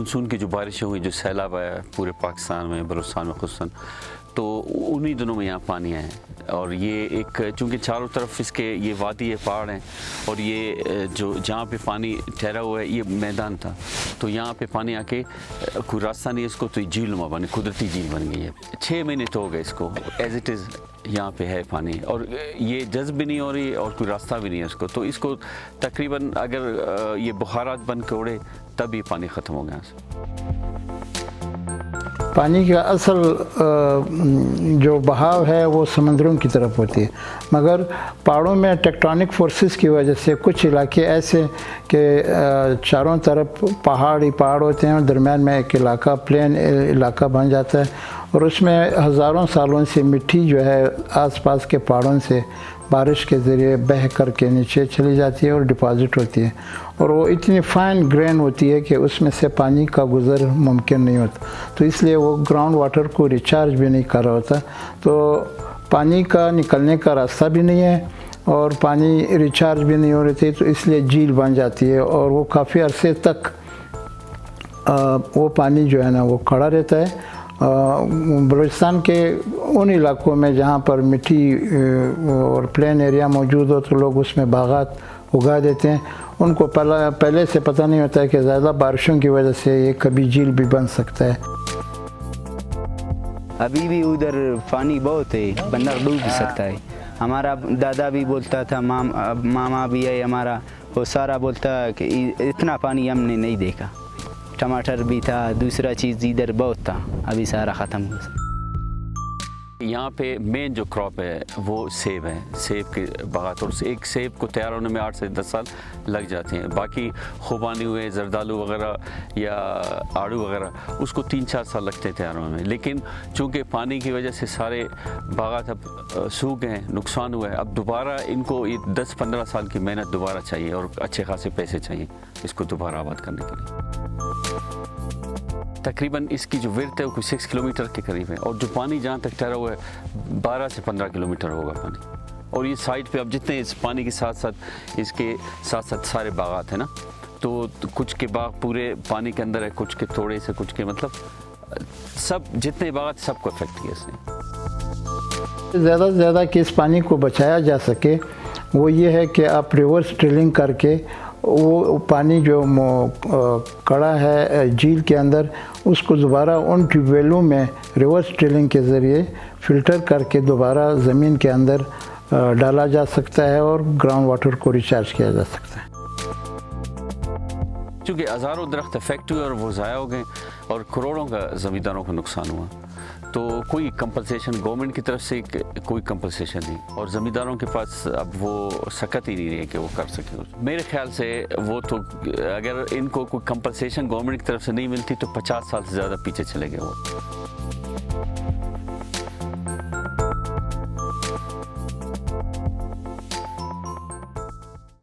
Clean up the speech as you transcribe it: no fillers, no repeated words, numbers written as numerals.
Monsoon کی جو بارشیں ہوئی، جو سیلاب آیا پورے پاکستان میں، بلوچستان میں خصوصاً، تو انہی دنوں میں یہاں پانی آیا ہے۔ اور یہ ایک چونکہ چاروں طرف اس کے یہ وادی ہے، پہاڑ ہیں، اور یہ جو جہاں پہ پانی ٹھہرا ہوا ہے یہ میدان تھا، تو یہاں پہ پانی آ کے کوئی راستہ نہیں اس کو، تو یہ جھیل نما بنی، قدرتی جھیل بن گئی ہے۔ 6 مہینے تو ہو گئے اس کو ایز اٹ از یہاں پہ ہے پانی، اور یہ جذب بھی نہیں ہو رہی اور کوئی راستہ بھی نہیں ہے اس کو، تو اس کو تقریباً اگر یہ بخارات بن کے اڑے تب یہ پانی ختم ہو گیا یہاں سے۔ پانی کا اصل جو بہاؤ ہے وہ سمندروں کی طرف ہوتی ہے، مگر پہاڑوں میں ٹیکٹونک فورسز کی وجہ سے کچھ علاقے ایسے کہ چاروں طرف پہاڑ ہی پہاڑ ہوتے ہیں اور درمیان میں ایک علاقہ پلین علاقہ بن جاتا ہے، اور اس میں ہزاروں سالوں سے مٹی جو ہے آس پاس کے پہاڑوں سے بارش کے ذریعے بہہ کر کے نیچے چلی جاتی ہے اور ڈپازٹ ہوتی ہے، اور وہ اتنی فائن گرین ہوتی ہے کہ اس میں سے پانی کا گزر ممکن نہیں ہوتا، تو اس لیے وہ گراؤنڈ واٹر کو ریچارج بھی نہیں کر رہا ہوتا، تو پانی کا نکلنے کا راستہ بھی نہیں ہے اور پانی ریچارج بھی نہیں ہو رہی تھی، تو اس لیے جھیل بن جاتی ہے، اور وہ کافی عرصے تک وہ پانی جو ہے نا وہ کھڑا رہتا ہے۔ بلوچستان کے ان علاقوں میں جہاں پر مٹی اور پلین ایریا موجود ہو تو لوگ اس میں باغات اگا دیتے ہیں، ان کو پہلے سے پتہ نہیں ہوتا ہے کہ زیادہ بارشوں کی وجہ سے یہ کبھی جھیل بھی بن سکتا ہے۔ ابھی بھی ادھر پانی بہت ہے، بندہ ڈوب بھی سکتا ہے۔ ہمارا دادا بھی بولتا تھا، ماما بھی ہے ہمارا، وہ سارا بولتا ہے کہ اتنا پانی ہم نے نہیں دیکھا۔ ٹماٹر بھی تھا، دوسرا چیز ادھر بہت تھا، ابھی سارا ختم ہو گیا۔ یہاں پہ مین جو کراپ ہے وہ سیب ہے، سیب کے باغات، اور ایک سیب کو تیار ہونے میں 8 سے 10 سال لگ جاتے ہیں۔ باقی خوبانی ہوئے، زردالو وغیرہ یا آڑو وغیرہ، اس کو 3-4 سال لگتے ہیں تیار ہونے میں، لیکن چونکہ پانی کی وجہ سے سارے باغات اب سوکھ گئے ہیں، نقصان ہوا ہے، اب دوبارہ ان کو یہ 10-15 سال کی محنت دوبارہ چاہیے اور اچھے خاصے پیسے چاہیے اس کو دوبارہ آباد کرنے کے لیے۔ تقریباً اس کی جو ورتھ ہے وہ کوئی 6 کلومیٹر کے قریب ہے، اور جو پانی جہاں تک ٹھہرا ہوا ہے 12 سے 15 کلومیٹر ہوگا پانی، اور یہ سائڈ پہ اب جتنے اس پانی کے ساتھ ساتھ اس کے ساتھ ساتھ سارے باغات ہیں نا، تو کچھ کے باغ پورے پانی کے اندر ہے، کچھ کے تھوڑے سے، کچھ کے مطلب سب جتنے باغات سب کو افیکٹ کیا اس نے۔ زیادہ سے زیادہ کہ اس پانی کو بچایا جا سکے وہ یہ ہے کہ آپ ریورس ڈرلنگ کر کے وہ پانی جو کڑا ہے جھیل کے اندر، اس کو دوبارہ ان ٹیوب ویلوں میں ریورس ڈرلنگ کے ذریعے فلٹر کر کے دوبارہ زمین کے اندر ڈالا جا سکتا ہے اور گراؤنڈ واٹر کو ریچارج کیا جا سکتا ہے۔ چونکہ ہزاروں درخت افیکٹ ہوئے اور وہ ضائع ہو گئے اور کروڑوں کا زمینداروں کا نقصان ہوا، تو کوئی کمپنسیشن گورنمنٹ کی طرف سے کوئی کمپنسیشن نہیں، اور زمینداروں کے پاس اب وہ سکت ہی نہیں ہے کہ وہ کر سکے۔ میرے خیال سے وہ تو اگر ان کو کوئی کمپنسیشن گورنمنٹ کی طرف سے نہیں ملتی تو 50 سال سے زیادہ پیچھے چلے گئے وہ۔